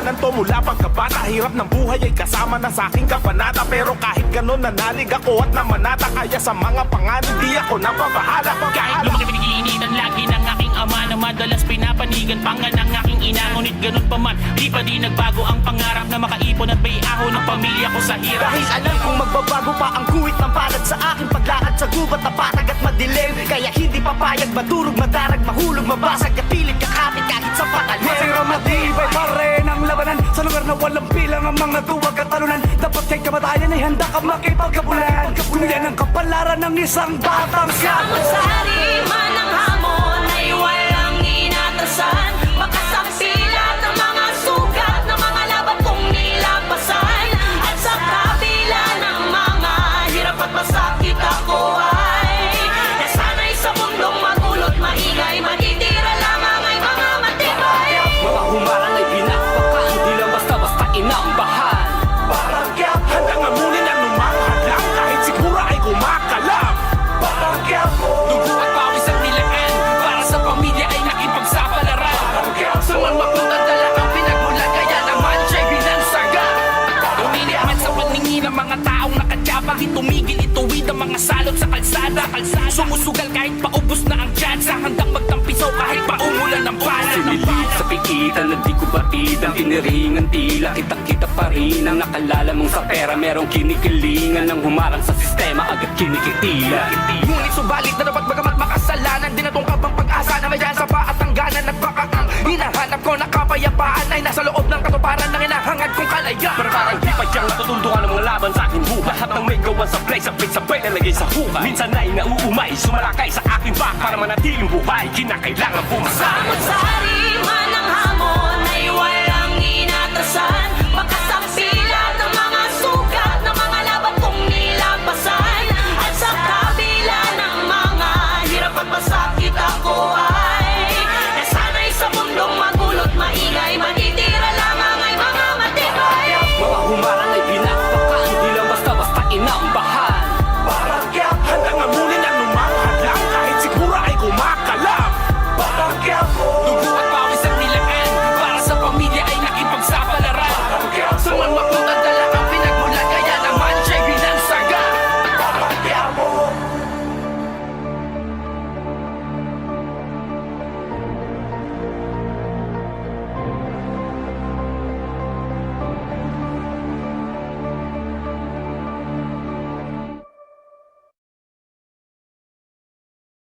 kasalanan to mula pagkabata. Hirap ng buhay ay kasama na sa aking kabanata. Pero kahit ganun nanalig ako at namanata. Kaya sa mga panganib di ako napabahala. Kahit lumaki pinag-iinitan lagi ng aking ama na madalas pinapanigan pangan ng aking ina. Ngunit ganun pa man, di pa di nagbago ang pangarap na makaipon at baiahon ng pamilya ko sa hirap. Dahil alam kong magbabago pa ang guhit ng palad sa aking paglakad sa gubat na patag at madilim. Kaya hindi papayag, madurog, madarag, mahulog, mabasag, kapilit, kakapit kahit sa patalim. Masira matibay pa rin ang labanan sa lugar na walang bilang ang mga duwag at talunan. Dapat kay kamatayan ay handa ka makipagkabulan. Kung yan ang kapalaran ng isang batang Samot-sari man ang hamon ay walang inatasan. Makasampilat ang mga sugat ng mga laban kong nilampasan. At sa kabila ng mga hirap at masakit ako ay nasanay sa mundong magulot, maingay, matitira lamang ay mga matibay. Mga humarang ay pinakpakan, hindi lang basta-basta inambahan. Parang kaya handang amunin ang lumahadlang. Kahit sigura ay kumakalam. Parang kaya Dugo at pawis ang nilaan, para sa pamilya ay nakipagsapalaran. Sa manmakot at dala ang pinagmulan, kaya naman siya'y binansaga. Umilit man sa paningin ng mga taong nakatyapa, di tumigil ituwid ang mga salot sa kalsada. Sumusugal kahit paubos na ang tsansa, handang magtampisaw kahit paumulan ng bala. Sinilit sa pigitan na di ko batid ang iniringan tila. Kita-kita pa rin ang nakalala mong sa pera merong kinikilingan. Ng humarang sa sistema agad kinikitila. Ngunit subalit na dapat bagamat makasalanan, di natungkap ang pag-asa na may sa pa at hangganan. Nagpakakang hinahanap ko na kapayapaan ay nasa loob ng katuparan ng hinahangad kong kalayaan. Pero parang di pa diyang natutuntungan ng mga laban sa aking buhay. Lahat ng may gawan sa play, sabay-sabay nalagay sa hukay. Minsan ay nauumay, sumalakay sa aking back para manatiling buhay. Kinakailangan pumasa. Samot-sari man